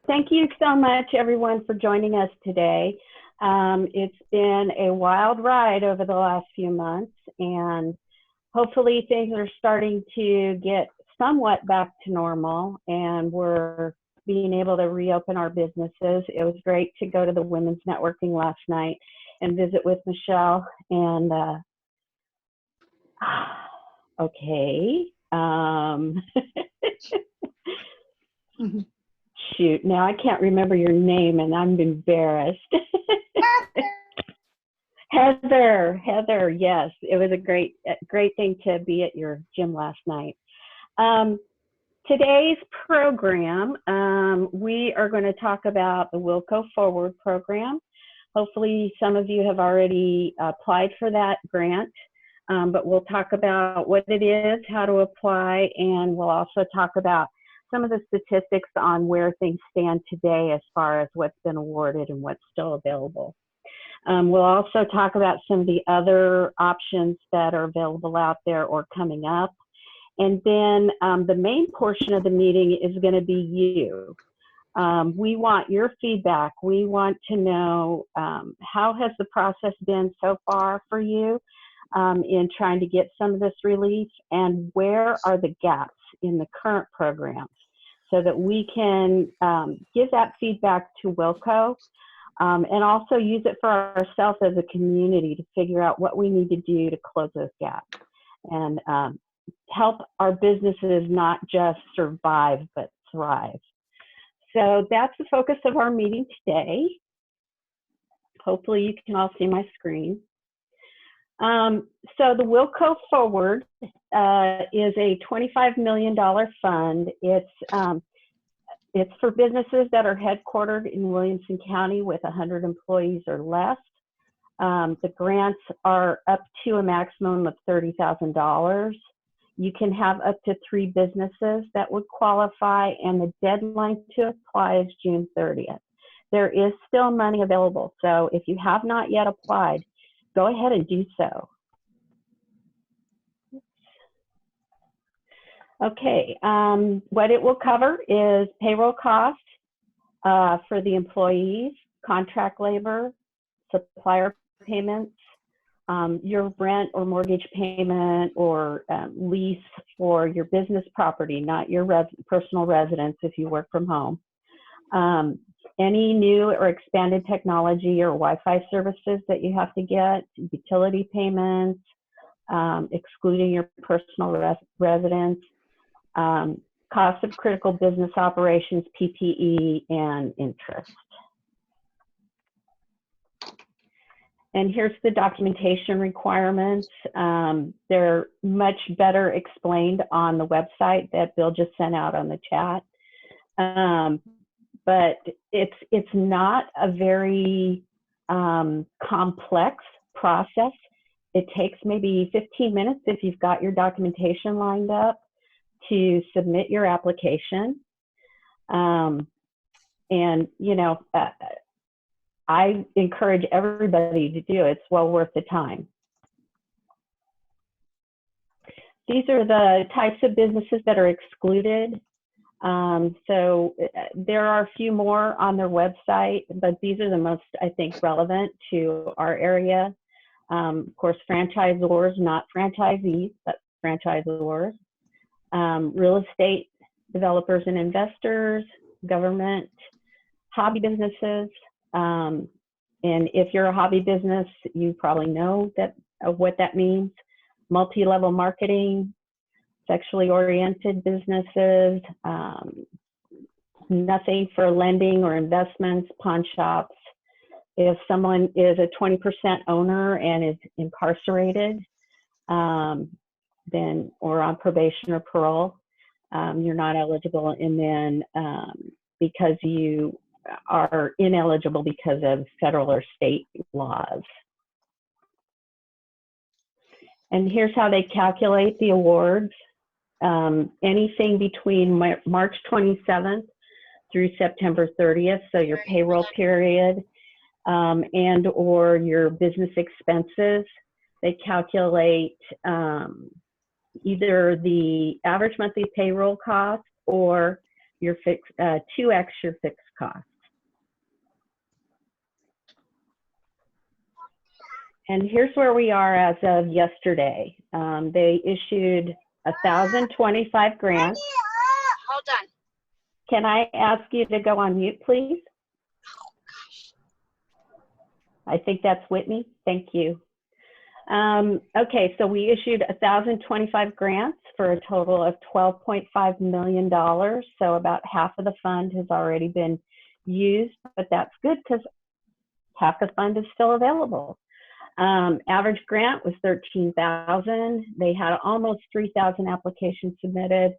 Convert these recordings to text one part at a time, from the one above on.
Thank you so much, everyone, for joining us today. It's been a wild ride over the last few months, and hopefully things are starting to get somewhat back to normal, and we're being able to reopen our businesses. It was great to go to the women's networking last night and visit with Michelle, and okay. Shoot, now I can't remember your name and I'm embarrassed. Heather, yes, it was a great thing to be at your gym last night. Today's program, we are going to talk about the Wilco Forward program. Hopefully some of you have already applied for that grant, but we'll talk about what it is, how to apply, and we'll also talk about some of the statistics on where things stand today as far as what's been awarded and what's still available. We'll also talk about some of the other options that are available out there or coming up. And then the main portion of the meeting is going to be you. We want your feedback. We want to know how has the process been so far for you in trying to get some of this relief, and where are the gaps in the current programs, so that we can give that feedback to Wilco and also use it for ourselves as a community to figure out what we need to do to close those gaps and help our businesses not just survive but thrive. So that's the focus of our meeting today. Hopefully you can all see my screen. So the Wilco Forward is a $25 million fund. It's for businesses that are headquartered in Williamson County with 100 employees or less. The grants are up to a maximum of $30,000. You can have up to 3 businesses that would qualify, and the deadline to apply is June 30th. There is still money available, so if you have not yet applied, go ahead and do so. Okay, what it will cover is payroll costs for the employees, contract labor, supplier payments, your rent or mortgage payment or lease for your business property, not your personal residence if you work from home. Any new or expanded technology or Wi-Fi services that you have to get, utility payments, excluding your personal residence, cost of critical business operations, PPE, and interest. And here's the documentation requirements. They're much better explained on the website that Bill just sent out on the chat. But it's not a very complex process. It takes maybe 15 minutes if you've got your documentation lined up to submit your application. And, you know, I encourage everybody to do it. It's well worth the time. These are the types of businesses that are excluded. So there are a few more on their website, but these are the most, I think, relevant to our area. Of course, franchisors, not franchisees, but franchisors, real estate developers and investors, government, hobby businesses. And if you're a hobby business, you probably know what that means. Multi-level marketing, sexually oriented businesses, nothing for lending or investments, pawn shops. If someone is a 20% owner and is incarcerated, then, or on probation or parole, you're not eligible. And then because you are ineligible because of federal or state laws. And here's how they calculate the awards. Anything between March 27th through September 30th, so your payroll period, and or your business expenses, they calculate either the average monthly payroll cost or your 2x your fixed costs. And here's where we are as of yesterday. They issued 1,025 grants. Hold on. Can I ask you to go on mute, please? I think that's Whitney. Thank you. Okay, so we issued 1,025 grants for a total of $12.5 million. So about half of the fund has already been used, but that's good because half the fund is still available. Average grant was $13,000. They had almost 3,000 applications submitted.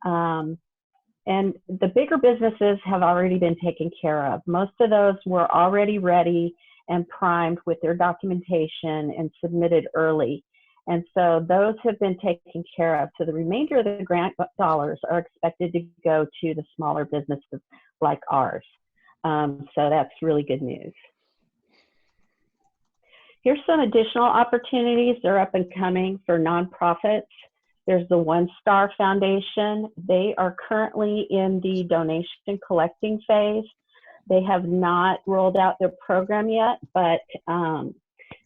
And the bigger businesses have already been taken care of. Most of those were already ready and primed with their documentation and submitted early. And so those have been taken care of. So the remainder of the grant dollars are expected to go to the smaller businesses like ours. So that's really good news. Here's some additional opportunities. They're up and coming for nonprofits. There's the One Star Foundation. They are currently in the donation collecting phase. They have not rolled out their program yet, but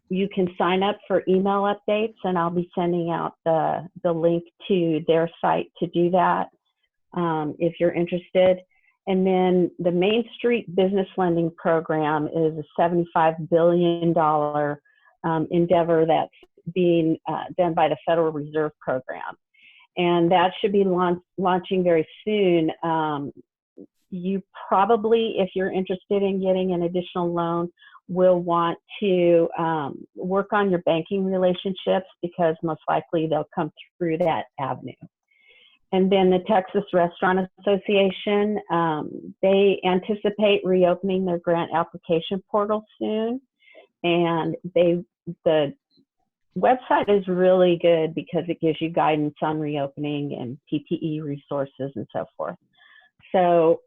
you can sign up for email updates, and I'll be sending out the link to their site to do that if you're interested. And then the Main Street Business Lending Program is a $75 billion endeavor that's being done by the Federal Reserve Program. And that should be launching very soon. You probably, if you're interested in getting an additional loan, will want to work on your banking relationships because most likely they'll come through that avenue. And then the Texas Restaurant Association, they anticipate reopening their grant application portal soon. And the website is really good because it gives you guidance on reopening and PPE resources and so forth. So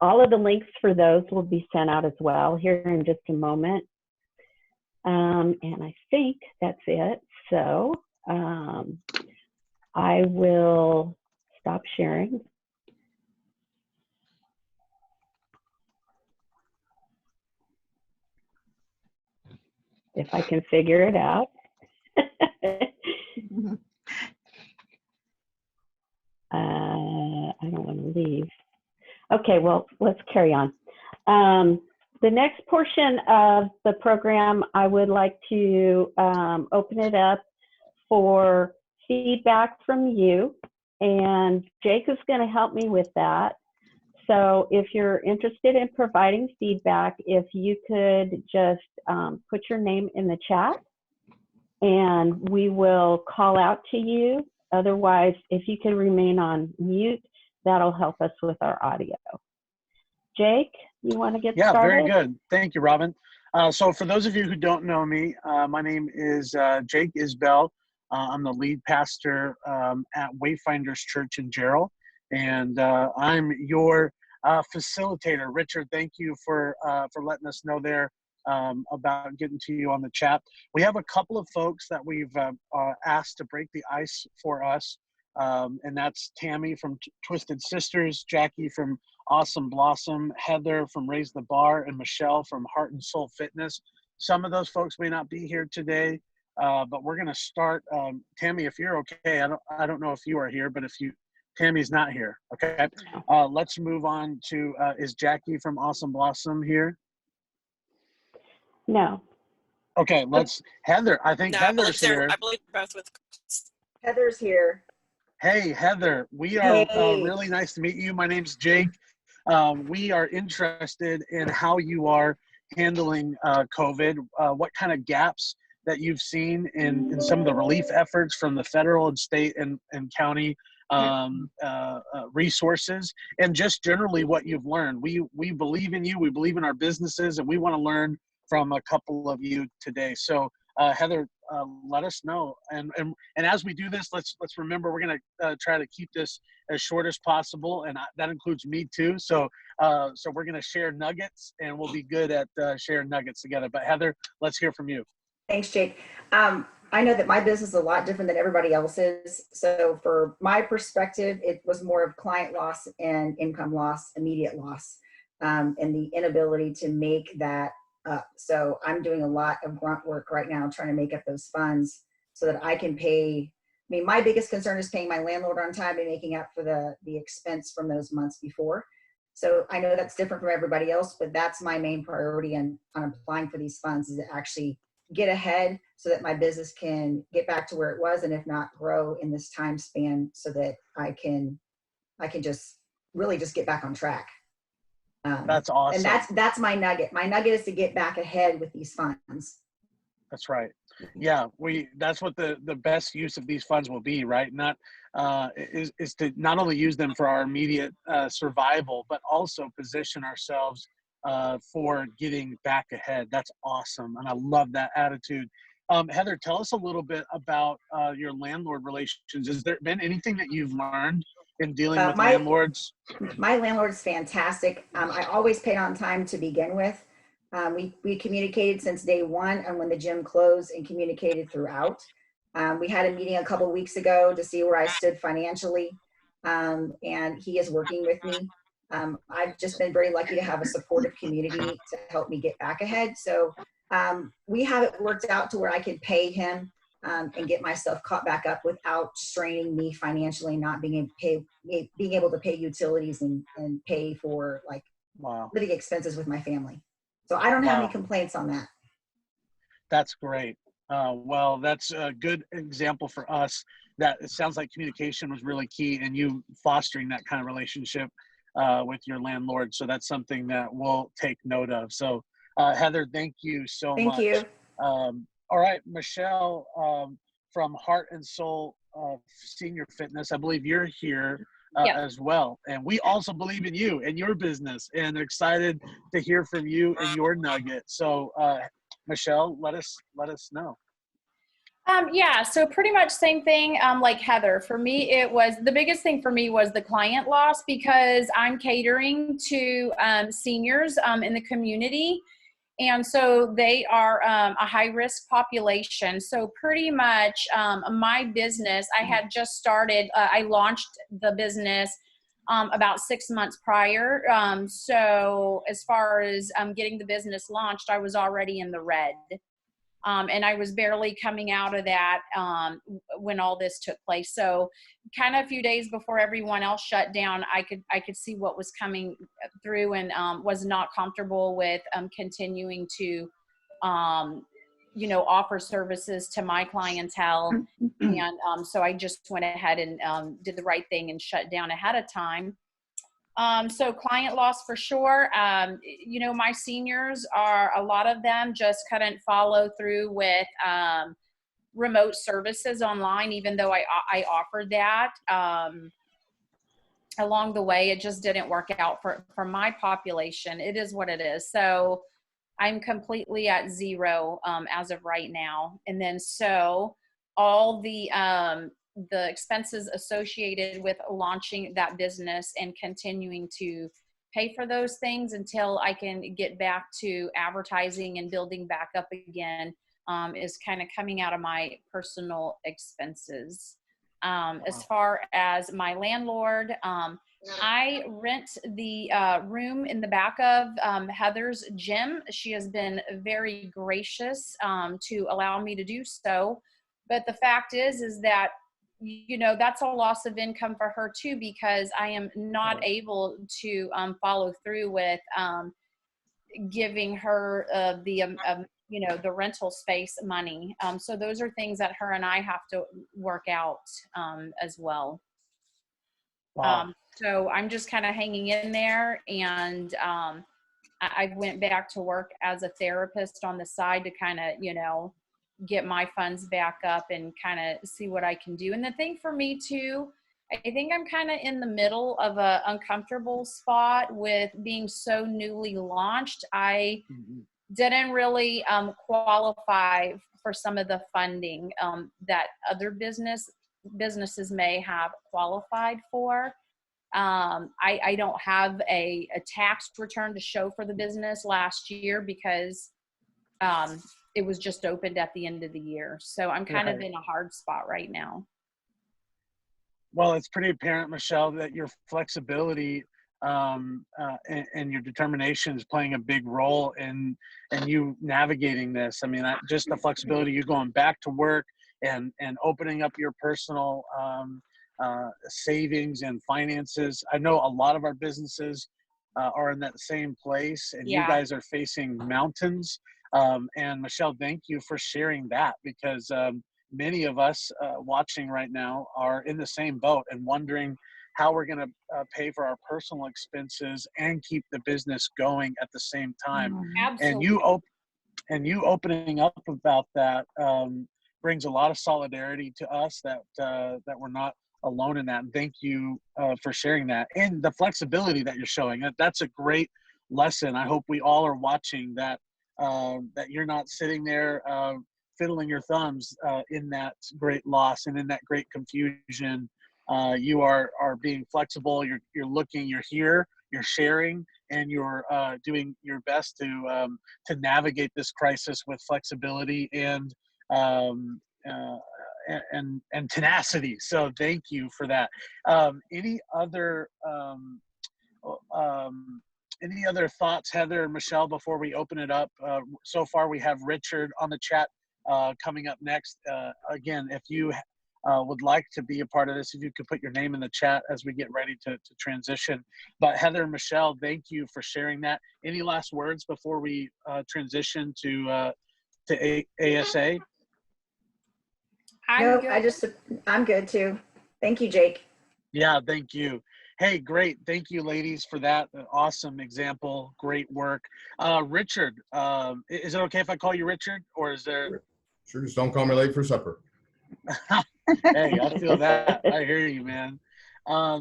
all of the links for those will be sent out as well here in just a moment. And I think that's it. So I will stop sharing. If I can figure it out. I don't want to leave. Okay, well, let's carry on. The next portion of the program, I would like to open it up for feedback from you, and Jake is going to help me with that. So if you're interested in providing feedback, if you could just put your name in the chat and we will call out to you. Otherwise, if you can remain on mute, that'll help us with our audio. Jake, you want to get started? Yeah, very good. Thank you, Robin. So for those of you who don't know me, my name is Jake Isbell. I'm the lead pastor at Wayfinders Church in Jarrell, and I'm your facilitator. Richard, thank you for letting us know there about getting to you on the chat. We have a couple of folks that we've asked to break the ice for us, and that's Tammy from Twisted Sisters, Jackie from Awesome Blossom, Heather from Raise the Bar, and Michelle from Heart and Soul Fitness. Some of those folks may not be here today, but we're going to start. Tammy, if you're okay, I don't know if you are here, but if you, Tammy's not here. Okay, let's move on to. Is Jackie from Awesome Blossom here? No. Okay, let's. Heather, I think No, Heather's here. I believe they're both with. Heather's here. Hey, Heather, we are Hey. really nice to meet you. My name's Jake. We are interested in how you are handling COVID, what kind of gaps that you've seen in some of the relief efforts from the federal and state and county resources, and just generally what you've learned. We believe in you. We believe in our businesses, and we want to learn from a couple of you today. So Heather, let us know. And as we do this, let's remember we're going to try to keep this as short as possible, and that includes me too. So we're going to share nuggets, and we'll be good at sharing nuggets together. But Heather, let's hear from you. Thanks, Jake. I know that my business is a lot different than everybody else's. So for my perspective, it was more of client loss and income loss, immediate loss. and the inability to make that up. So I'm doing a lot of grunt work right now, trying to make up those funds so that I can pay. I mean, my biggest concern is paying my landlord on time and making up for the expense from those months before. So I know that's different from everybody else, but that's my main priority on applying for these funds, is to actually get ahead so that my business can get back to where it was, and if not, grow in this time span so that I can just really just get back on track. That's awesome. And that's my nugget. My nugget is to get back ahead with these funds. That's right. Yeah, that's what the best use of these funds will be, right? Not is to not only use them for our immediate survival, but also position ourselves for getting back ahead. That's awesome, and I love that attitude. Heather, tell us a little bit about your landlord relations. Has there been anything that you've learned in dealing with landlords? My landlord is fantastic. I always paid on time to begin with. We communicated since day one, and when the gym closed, and communicated throughout. We had a meeting a couple of weeks ago to see where I stood financially, and he is working with me. I've just been very lucky to have a supportive community to help me get back ahead. So we have it worked out to where I can pay him and get myself caught back up without straining me financially, not being able to pay utilities and pay for like living expenses with my family. So I don't have any complaints on that. That's great. Well, that's a good example for us. That it sounds like communication was really key, and you fostering that kind of relationship with your landlord. So that's something that we'll take note of. So Heather, thank you so much. Thank you. All right, Michelle from Heart and Soul Senior Fitness, I believe you're here as well. And we also believe in you and your business, and excited to hear from you and your nugget. So Michelle, let us know. Yeah, so pretty much same thing like Heather. For me, the biggest thing for me was the client loss, because I'm catering to seniors in the community. And so they are a high-risk population. So pretty much my business, I had just started, I launched the business about 6 months prior. So as far as getting the business launched, I was already in the red. And I was barely coming out of that when all this took place. So kind of a few days before everyone else shut down, I could see what was coming through, and was not comfortable with continuing to, offer services to my clientele. And so I just went ahead and did the right thing and shut down ahead of time. So client loss for sure. My seniors a lot of them just couldn't follow through with remote services online, even though I offered that. Along the way, it just didn't work out for my population. It is what it is. So I'm completely at zero as of right now. And then so all the expenses associated with launching that business and continuing to pay for those things until I can get back to advertising and building back up again is kind of coming out of my personal expenses. As far as my landlord, I rent the room in the back of Heather's gym. She has been very gracious to allow me to do so. But the fact is that that's a loss of income for her too, because I am not able to follow through with giving her the rental space money. So those are things that her and I have to work out as well. Wow. So I'm just kind of hanging in there, and I went back to work as a therapist on the side to kind of, get my funds back up and kind of see what I can do. And the thing for me too, I think I'm kind of in the middle of a uncomfortable spot with being so newly launched. I didn't really qualify for some of the funding that other businesses may have qualified for. I don't have a tax return to show for the business last year because it was just opened at the end of the year. So I'm kind of in a hard spot right now. Well, it's pretty apparent, Michelle, that your flexibility and your determination is playing a big role in you navigating this. I mean, just the flexibility, you going back to work and opening up your personal savings and finances. I know a lot of our businesses are in that same place, and you guys are facing mountains. And Michelle, thank you for sharing that, because many of us watching right now are in the same boat and wondering how we're going to pay for our personal expenses and keep the business going at the same time. Absolutely. And you opening up about that brings a lot of solidarity to us, that we're not alone in that. And thank you for sharing that, and the flexibility that you're showing. That's a great lesson. I hope we all are watching that, that you're not sitting there fiddling your thumbs in that great loss and in that great confusion. You are being flexible. You're looking, you're here, you're sharing, and you're doing your best to navigate this crisis with flexibility and tenacity. So thank you for that. Any other thoughts, Heather and Michelle, before we open it up? So far, we have Richard on the chat coming up next. Again, if you would like to be a part of this, if you could put your name in the chat as we get ready to transition. But Heather and Michelle, thank you for sharing that. Any last words before we transition to ASA? No, I'm good too. Thank you, Jake. Yeah, thank you. Hey, great. Thank you, ladies, for that awesome example. Great work. Richard, is it okay if I call you Richard, or is there? Sure, just don't call me late for supper. Hey, I feel that. I hear you, man.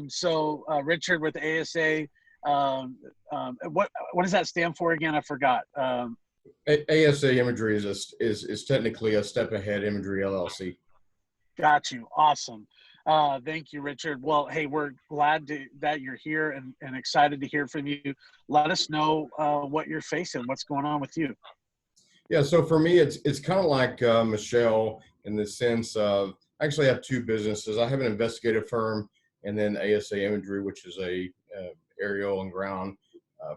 So Richard with ASA, what does that stand for again? I forgot. ASA Imagery is technically a Step Ahead Imagery LLC. Got you. Awesome. Thank you, Richard. Well, hey, we're glad that you're here and excited to hear from you. Let us know what you're facing, what's going on with you. Yeah, so for me, it's kind of like Michelle, in the sense of, I actually have two businesses. I have an investigative firm, and then ASA Imagery, which is a aerial and ground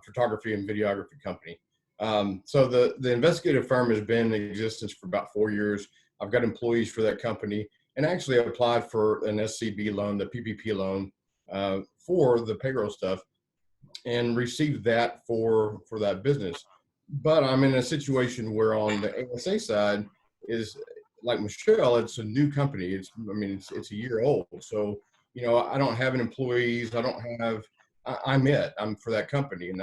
photography and videography company. So the investigative firm has been in existence for about 4 years. I've got employees for that company, and actually I applied for an SCB loan, the PPP loan, for the payroll stuff, and received that for that business. But I'm in a situation where on the ASA side is, like Michelle, it's a new company. It's a year old. So, I don't have an employees. I'm for that company, and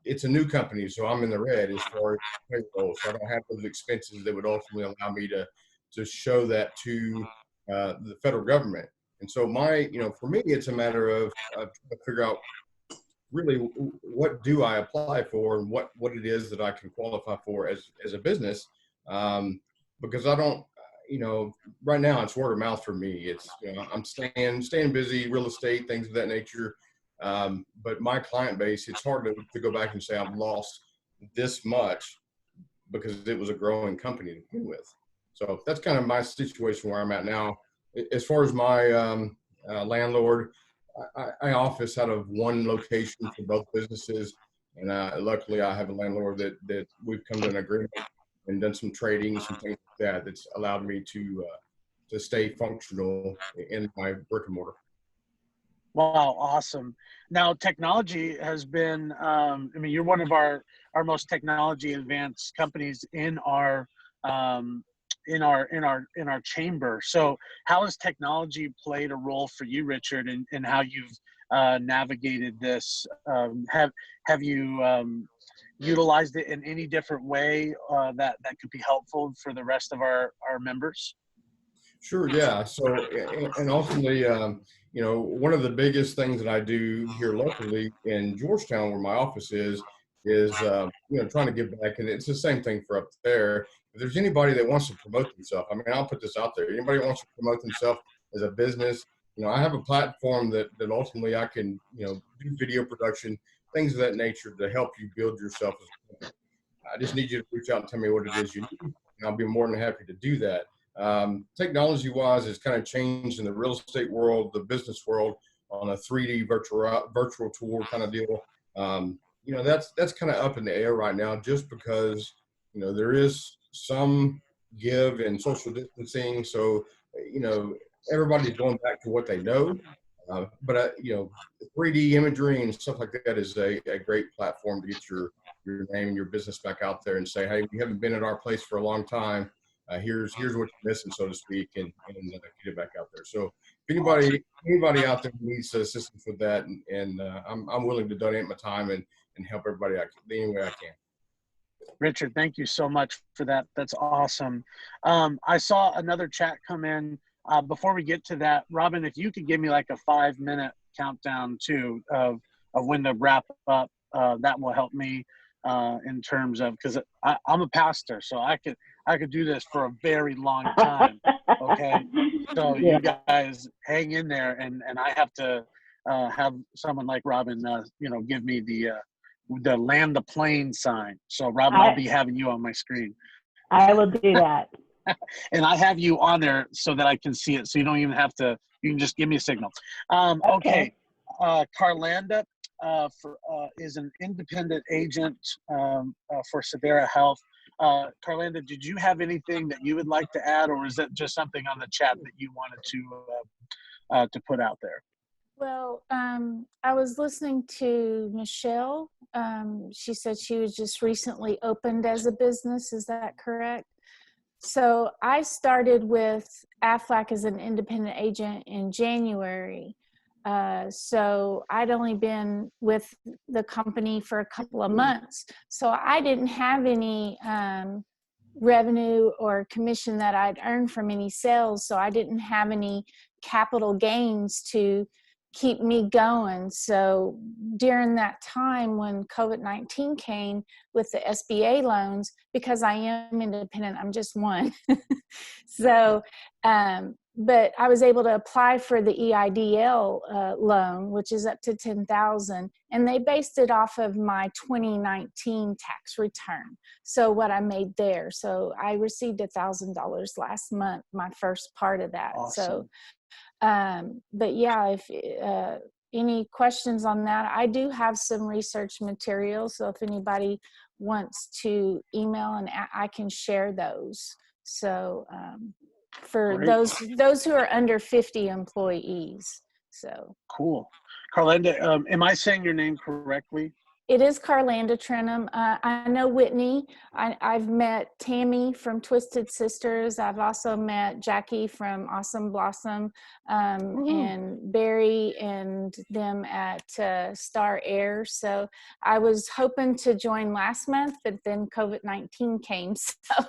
it's a new company. So I'm in the red as far as payroll. So I don't have those expenses that would ultimately allow me to show that to the federal government. And so for me, it's a matter of trying to figure out really what do I apply for, and what it is that I can qualify for as a business. Because I don't, right now it's word of mouth for me. It's, I'm staying busy, real estate, things of that nature. But my client base, it's hard to go back and say I've lost this much, because it was a growing company to begin with. So that's kind of my situation where I'm at now. As far as my landlord, I office out of one location for both businesses, and luckily I have a landlord that we've come to an agreement and done some trading, some things like that, that's allowed me to stay functional in my brick and mortar. Wow, awesome. Now, technology has been, you're one of our most technology advanced companies in our chamber. So how has technology played a role for you, Richard, in how you've navigated this? Have you utilized it in any different way that could be helpful for the rest of our members? Sure, yeah. So, and ultimately, one of the biggest things that I do here locally in Georgetown, where my office is trying to give back. And it's the same thing for up there. If there's anybody that wants to promote themselves, I'll put this out there. Anybody wants to promote themselves as a business, I have a platform that ultimately I can, do video production, things of that nature to help you build yourself as a company. I just need you to reach out and tell me what it is you need, and I'll be more than happy to do that. Technology-wise, it's kind of changed in the real estate world, the business world, on a 3D virtual tour kind of deal. You know, that's kind of up in the air right now, just because, you know, there is some give in social distancing. So, you know, everybody's going back to what they know. But you know, 3D imagery and stuff like that is a great platform to get your name and your business back out there and say, hey, we haven't been at our place for a long time. Here's what you're missing, so to speak, and get it back out there. So if anybody out there needs assistance with that, and I'm willing to donate my time and help everybody any way I can. Richard, thank you so much for that. That's awesome. I saw another chat come in. Before we get to that, Robin, if you could give me like a 5-minute countdown too of when to wrap up, that will help me in terms of, because I'm a pastor, so I could do this for a very long time. Okay, so Yeah. you guys hang in there, and I have to have someone like Robin, you know, give me the land the plane sign. So Robin, I'll be having you on my screen. I will do that. And I have you on there so that I can see it. So you don't even have to, you can just give me a signal. Okay. Carlanda is an independent agent for Severa Health. Carlanda, did you have anything that you would like to add, or is that just something on the chat that you wanted to put out there? Well, I was listening to Michelle. She said she was just recently opened as a business. Is that correct? So I started with Aflac as an independent agent in January. So I'd only been with the company for a couple of months. So I didn't have any revenue or commission that I'd earned from any sales. So I didn't have any capital gains to keep me going. So during that time when COVID-19 came with the SBA loans, because I am independent, I'm just one. So, but I was able to apply for the EIDL loan, which is up to $10,000, and they based it off of my 2019 tax return. So what I made there. So I received $1,000 last month, my first part of that. Awesome. So but yeah, if any questions on that, I do have some research materials. So if anybody wants to email, and I can share those. So for Great. those who are under 50 employees. So cool. Carlanda, am I saying your name correctly? it is Carlanda Trenum. I know Whitney. I've met Tammy from Twisted Sisters. I've also met Jackie from Awesome Blossom, and Barry and them at Star Air. So I was hoping to join last month, but then COVID-19 came. So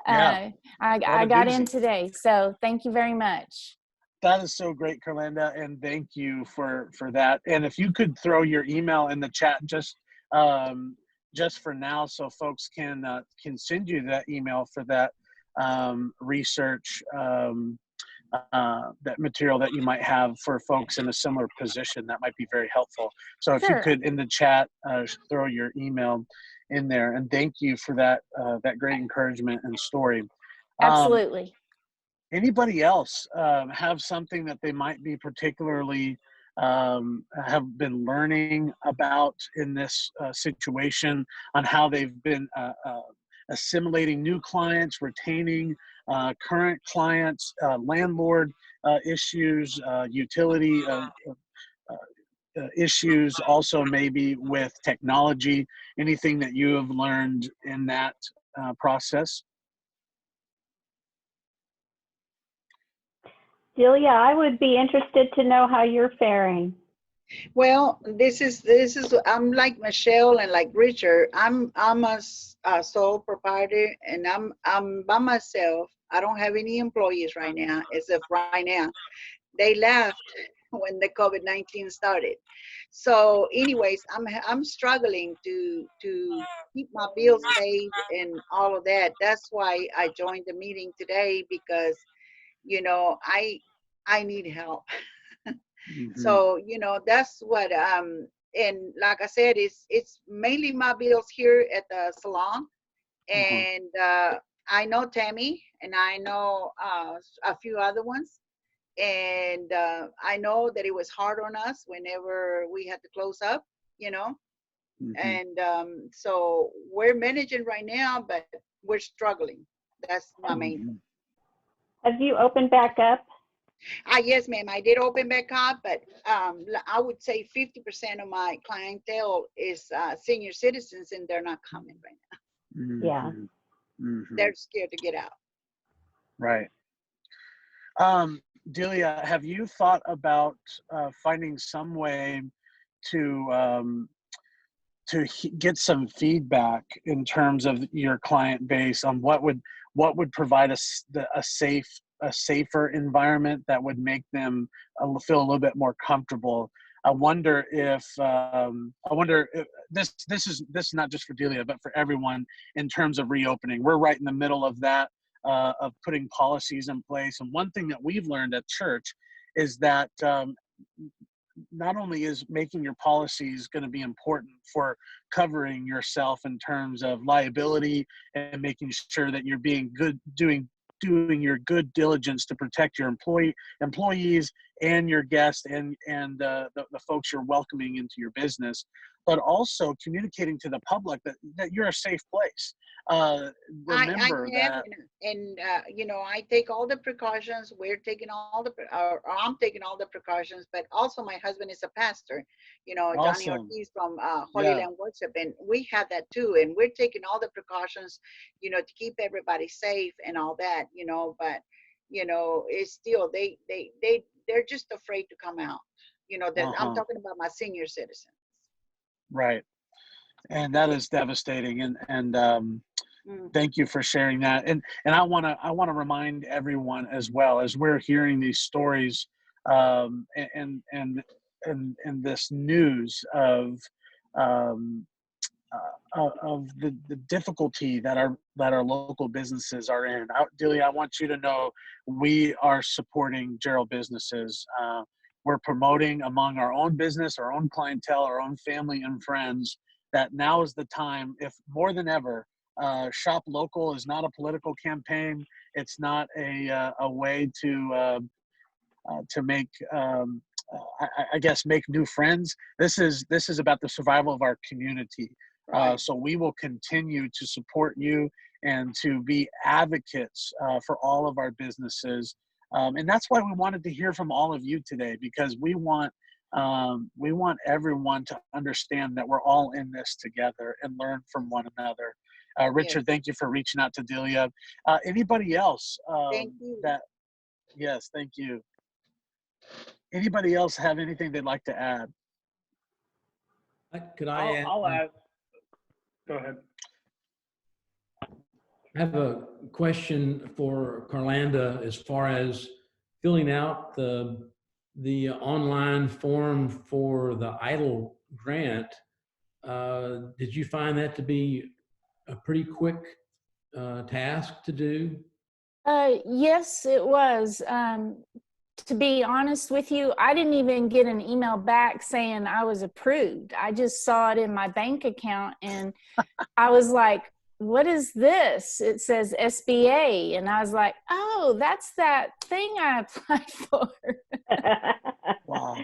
Yeah. I got in today. So thank you very much. That is so great, Carlanda, and thank you for that. And if you could throw your email in the chat just for now, so folks can send you that email for that research, that material that you might have for folks in a similar position, that might be very helpful. So if Sure. you could in the chat throw your email in there, and thank you for that great encouragement and story. Absolutely. Anybody else have something that they might be particularly have been learning about in this situation, on how they've been assimilating new clients, retaining current clients, landlord issues, utility issues, also maybe with technology? Anything that you have learned in that process? Delia, I would be interested to know how you're faring. Well, this is I'm like Michelle and like Richard. I'm a sole proprietor, and I'm by myself. I don't have any employees right now, as of right now. They left when the COVID-19 started. So anyways, I'm struggling to keep my bills paid and all of that. That's why I joined the meeting today, because you know I need help. So you know, that's what and like I said, it's mainly my bills here at the salon. And I know Tammy, and I know a few other ones, And I know that it was hard on us whenever we had to close up, you know. And so we're managing right now, but we're struggling. That's my main. Have you opened back up? Yes, ma'am. I did open back up, but I would say 50% of my clientele is senior citizens, and they're not coming right now. Yeah. They're scared to get out. Right. Delia, have you thought about finding some way to get some feedback in terms of your client base on what would provide a safer environment that would make them feel a little bit more comfortable? I wonder if this is not just for Delia, but for everyone in terms of reopening. We're right in the middle of that, of putting policies in place. And one thing that we've learned at church is that not only is making your policies going to be important for covering yourself in terms of liability and making sure that you're being good, doing your good diligence to protect your employees and your guests and the folks you're welcoming into your business, but also communicating to the public that you're a safe place. Remember that. And you know, I take all the precautions. We're taking I'm taking all the precautions, but also my husband is a pastor, you know, Awesome. Johnny Ortiz from Holy Land Worship, and we have that too. And we're taking all the precautions, you know, to keep everybody safe and all that, you know, but you know, it's still, they're just afraid to come out, you know, that I'm talking about my senior citizens. Right. And that is devastating. And thank you for sharing that. And I want to remind everyone as well, as we're hearing these stories and this news of the difficulty that our local businesses are in. Delia, I want you to know we are supporting Gerald businesses. We're promoting among our own business, our own clientele, our own family and friends, that now is the time, if more than ever. Shop local is not a political campaign. It's not a way to make I guess make new friends. This is about the survival of our community. So we will continue to support you and to be advocates for all of our businesses. And that's why we wanted to hear from all of you today, because we want everyone to understand that we're all in this together and learn from one another. Richard, thank you for reaching out to Delia. Anybody else? Thank you. Yes, thank you. Anybody else have anything they'd like to add? Could I add? I'll add. Go ahead. I have a question for Carlanda as far as filling out the online form for the EIDL grant. Did you find that to be a pretty quick task to do? Yes, it was. To be honest with you, I didn't even get an email back saying I was approved. I just saw it in my bank account and I was like, what is this? It says SBA. And I was like, oh, that's that thing I applied for. Wow.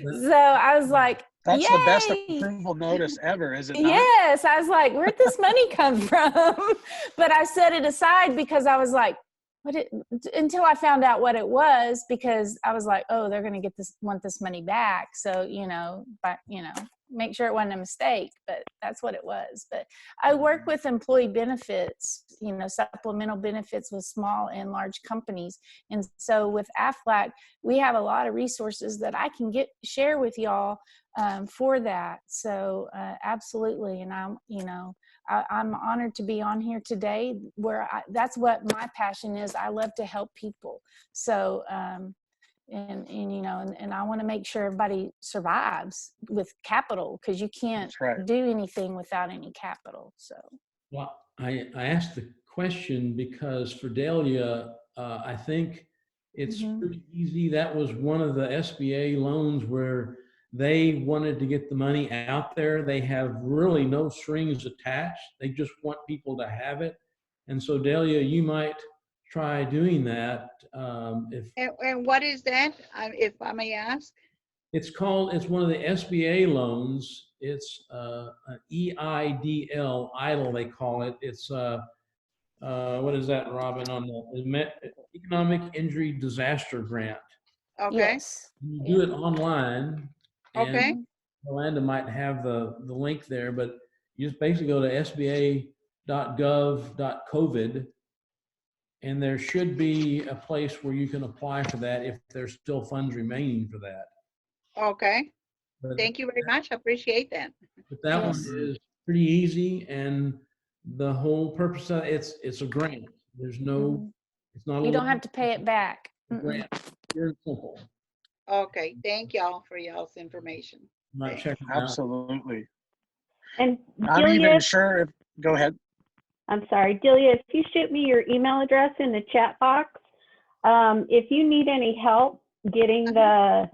So I was like, that's yay! The best approval notice ever, is it not? Yes. I was like, where'd this money come from? But I set it aside because I was like, until I found out what it was, because I was like, oh, they're going to want this money back. So, make sure it wasn't a mistake, but that's what it was. But I work with employee benefits, supplemental benefits with small and large companies. And so with AFLAC, we have a lot of resources that I can share with y'all for that. So absolutely. And I'm honored to be on here today, that's what my passion is. I love to help people. So, and I want to make sure everybody survives with capital, because you can't do anything without any capital. So, well, I asked the question because for Delia, I think it's pretty easy. That was one of the SBA loans where they wanted to get the money out there. They have really no strings attached. They just want people to have it. And so Delia, you might try doing that. If And what is that, if I may ask? it's one of the SBA loans. It's an EIDL, EIDL they call it. It's what is that, Robin? On the Economic Injury Disaster Grant. Okay, Yes. You do it online, and okay, Yolanda might have the link there, but you just basically go to sba.gov.covid, and there should be a place where you can apply for that if there's still funds remaining for that. okay. But, Thank you very much. I appreciate that. but that one Yes. is pretty easy, and the whole purpose of it's a grant. There's no, it's not a You don't loan, have to pay it back. it's a grant. Pure and simple. Okay, thank y'all for y'all's information. You might Thanks. check it out. Absolutely. And I'm Delia, even sure if, go ahead. I'm sorry, Delia, if you shoot me your email address in the chat box, if you need any help getting the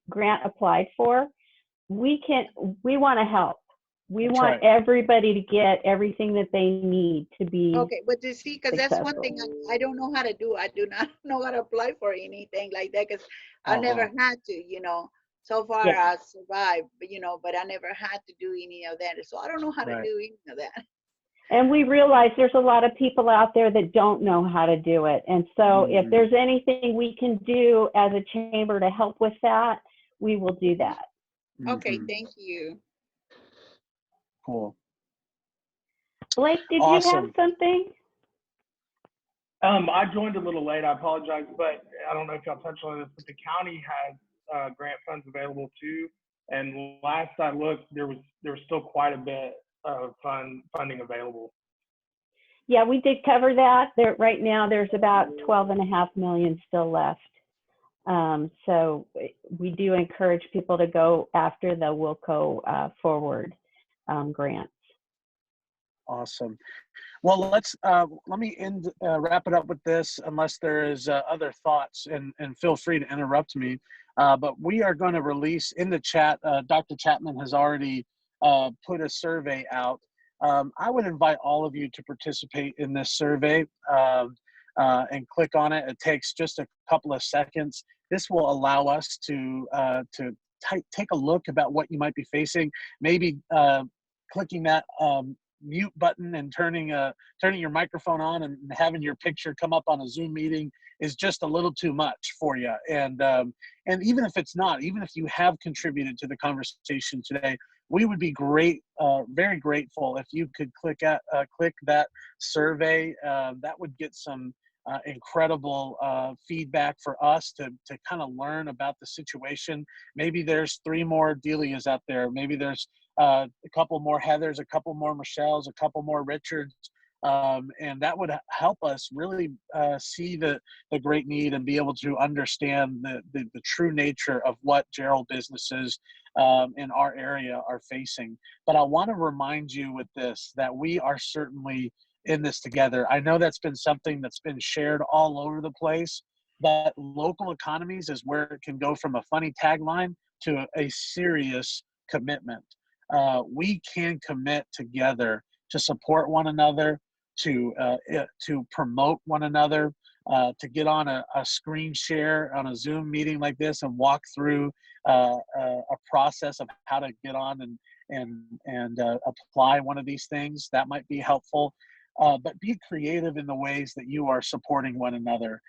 grant applied for, we want to help. We That's want right. everybody to get everything that they need to be Okay, but you see, because that's one successful. thing I don't know how to do. I do not know how to apply for anything like that because I never had to, So far Yeah. I survived, but I never had to do any of that. So I don't know how to Right. do any of that. And we realize there's a lot of people out there that don't know how to do it. And so if there's anything we can do as a chamber to help with that, we will do that. Okay, Mhm. thank you. Cool. Blake, did you have Awesome. something? I joined a little late. I apologize, but I don't know if y'all touched on this, but the county has grant funds available too. And last I looked, there was still quite a bit of funding available. Yeah, we did cover that. Right now, there's about 12.5 million still left. So we do encourage people to go after the Wilco Forward grants. Awesome. Well, let me wrap it up with this, unless there is other thoughts, and feel free to interrupt me. But we are going to release in the chat. Dr. Chapman has already put a survey out. I would invite all of you to participate in this survey and click on it. It takes just a couple of seconds. This will allow us to take a look about what you might be facing. Maybe clicking that mute button and turning your microphone on and having your picture come up on a Zoom meeting is just a little too much for you. And even if it's not, even if you have contributed to the conversation today, we would be very grateful if you could click that survey. That would get some incredible feedback for us to kind of learn about the situation. Maybe there's 3 more Delias out there. Maybe there's a couple more Heathers, a couple more Michelles, a couple more Richards, and that would help us really see the great need and be able to understand the true nature of what Gerald businesses in our area are facing. But I want to remind you with this that we are certainly in this together. I know that's been something that's been shared all over the place, but local economies is where it can go from a funny tagline to a serious commitment. We can commit together to support one another, to promote one another, to get on a screen share on a Zoom meeting like this and walk through a process of how to get on and apply one of these things. That might be helpful. But be creative in the ways that you are supporting one another.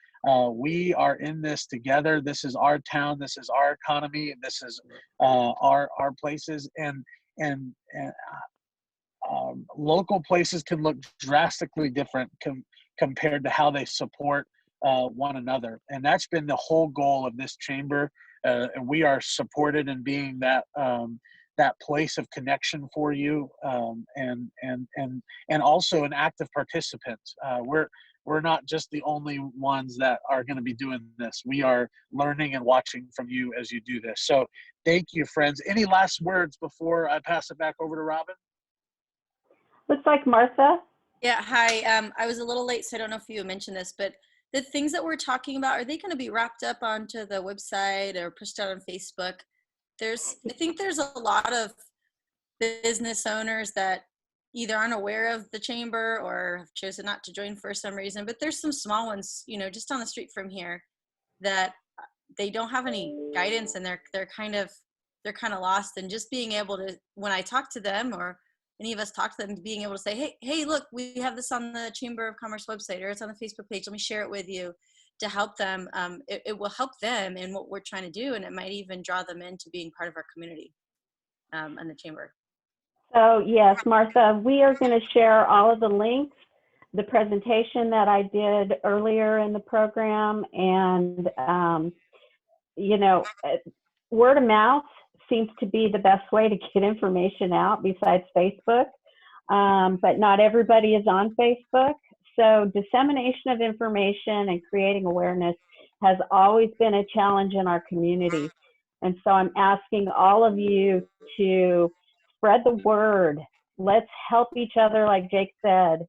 We are in this together. This is our town. This is our economy. This is our places. And local places can look drastically different compared to how they support one another. And that's been the whole goal of this chamber. And we are supported in being that place of connection for you, and also an active participant. We're not just the only ones that are going to be doing this. We are learning and watching from you as you do this. So thank you, friends. Any last words before I pass it back over to Robin? Looks like Martha. Yeah, hi. I was a little late, so I don't know if you mentioned this, but the things that we're talking about, are they going to be wrapped up onto the website or pushed out on Facebook? I think there's a lot of business owners that either unaware of the chamber or have chosen not to join for some reason. But there's some small ones, you know, just on the street from here that they don't have any guidance, and they're kind of lost. And just being able to, when I talk to them or any of us talk to them, being able to say, hey, look, we have this on the Chamber of Commerce website, or it's on the Facebook page. Let me share it with you, to help them. It will help them in what we're trying to do, and it might even draw them into being part of our community and the chamber. So yes, Martha, we are going to share all of the links, the presentation that I did earlier in the program, and you know, word of mouth seems to be the best way to get information out besides Facebook, but not everybody is on Facebook. So dissemination of information and creating awareness has always been a challenge in our community. And so I'm asking all of you to spread the word. Let's help each other, like Jake said.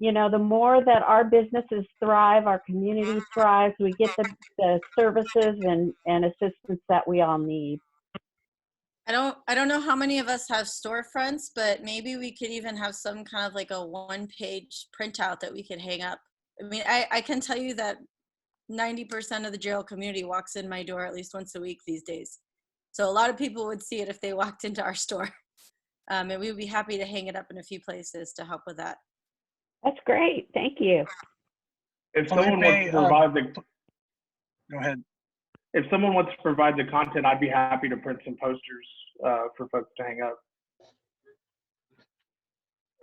You know, the more that our businesses thrive, our community thrives, we get the services and assistance that we all need. I don't know how many of us have storefronts, but maybe we could even have some kind of like a one-page printout that we could hang up. I mean, I can tell you that 90% of the jail community walks in my door at least once a week these days. So a lot of people would see it if they walked into our store. And we would be happy to hang it up in a few places to help with that. That's great. Thank you. If someone wants to provide Go ahead. If someone wants to provide the content, I'd be happy to print some posters for folks to hang up.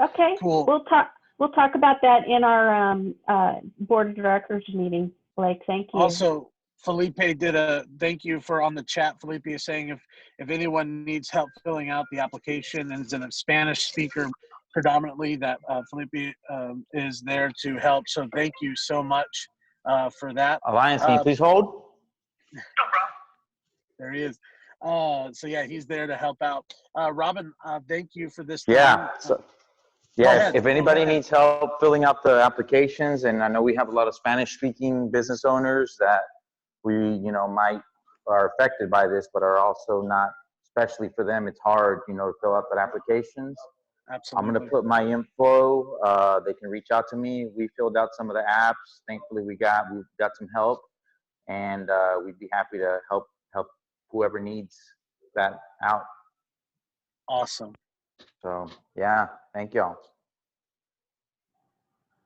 Okay. Cool. We'll talk about that in our board of directors meeting. Blake, thank you. Also, Felipe did a thank you for on the chat. Felipe is saying if anyone needs help filling out the application and is a Spanish speaker predominantly, that Felipe is there to help. So thank you so much for that. Alliance, can you please hold? There he is. So yeah, he's there to help out. Robin, thank you for this time. Yeah. So, yes, if anybody needs help filling out the applications, and I know we have a lot of Spanish-speaking business owners that we, you know, are affected by this, but are also not, especially for them, it's hard, you know, to fill out the applications. Absolutely. I'm going to put my info. They can reach out to me. We filled out some of the apps. Thankfully, we've got some help, and we'd be happy to help whoever needs that out. Awesome. So yeah, thank y'all.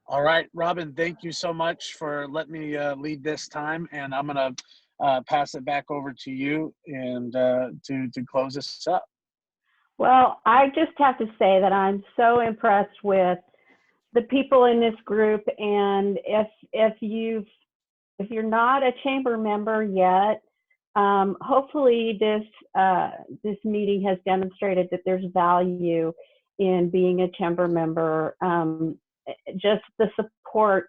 All right, Robin, thank you so much for letting me lead this time, and I'm gonna pass it back over to you and to close this up. Well, I just have to say that I'm so impressed with the people in this group, and if you're not a chamber member yet, hopefully this meeting has demonstrated that there's value in being a chamber member. Just the support,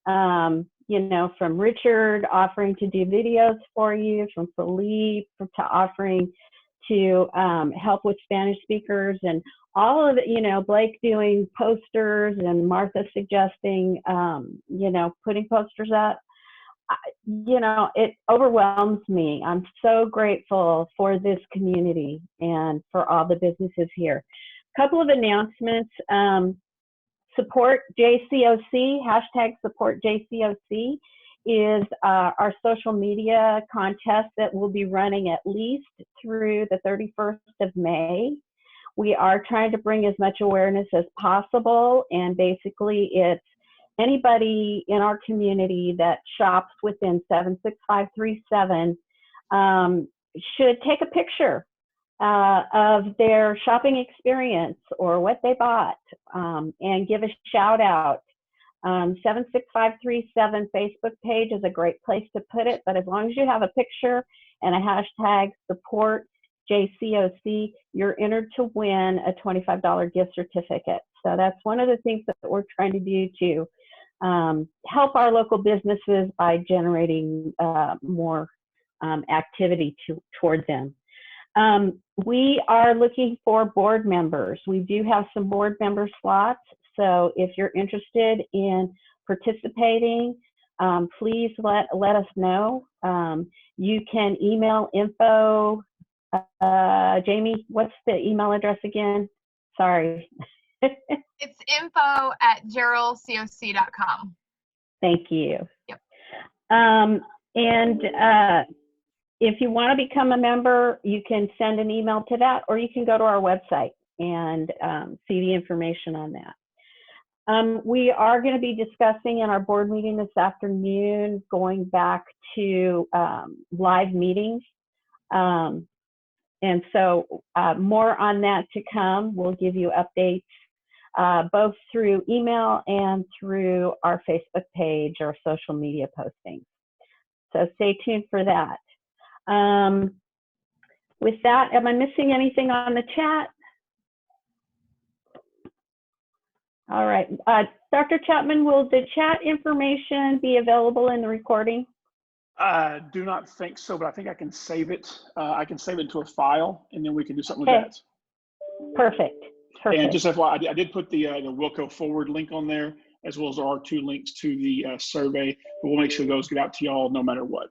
you know, from Richard offering to do videos for you, from Philippe to offering to help with Spanish speakers, and all of it, you know, Blake doing posters and Martha suggesting, you know, putting posters up. You know, it overwhelms me. I'm so grateful for this community and for all the businesses here. A couple of announcements. Support JCOC, hashtag support JCOC is our social media contest that will be running at least through the 31st of May. We are trying to bring as much awareness as possible, and basically it's anybody in our community that shops within 76537 should take a picture of their shopping experience or what they bought, and give a shout out. 76537 Facebook page is a great place to put it, but as long as you have a picture and a hashtag support JCOC, you're entered to win a $25 gift certificate. So that's one of the things that we're trying to do to help our local businesses by generating more activity toward them. We are looking for board members. We do have some board member slots. So if you're interested in participating, please let us know. You can email info. Jamie, what's the email address again? Sorry. It's info@geraldcoc.com. Thank you. Yep. And if you want to become a member, you can send an email to that, or you can go to our website and see the information on that. We are going to be discussing in our board meeting this afternoon going back to live meetings. And so more on that to come. We'll give you updates both through email and through our Facebook page or social media postings. So stay tuned for that. With that, am I missing anything on the chat? All right, Dr. Chapman, will the chat information be available in the recording? I do not think so, but I think I can save it. I can save it into a file, and then we can do something with that. Perfect. Perfect. And just FYI, I did put the Wilco Forward link on there, as well as our 2 links to the survey. But we'll make sure those get out to y'all no matter what.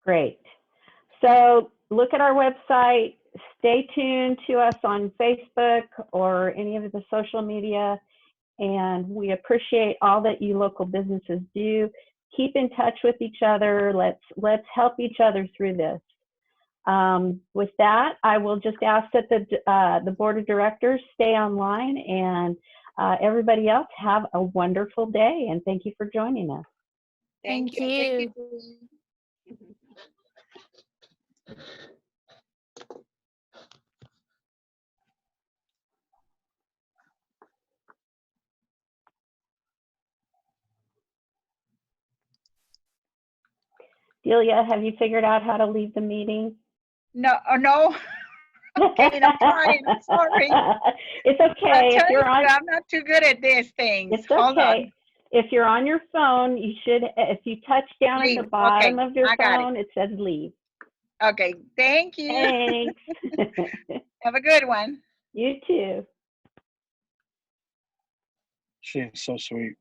Great. So look at our website. Stay tuned to us on Facebook or any of the social media. And we appreciate all that you local businesses do. Keep in touch with each other. Let's help each other through this. With that, I will just ask that the board of directors stay online, and everybody else have a wonderful day. And thank you for joining us. Thank you. Delia, have you figured out how to leave the meeting? No, no. Okay, I'm trying. I'm sorry. It's okay. If you're on, I'm not too good at these things. It's okay. If you're on your phone, you should, if you touch down Leave. at the bottom Okay, of your I got phone, it says leave. Okay, thank you. Thanks. Have a good one. You too. She's so sweet.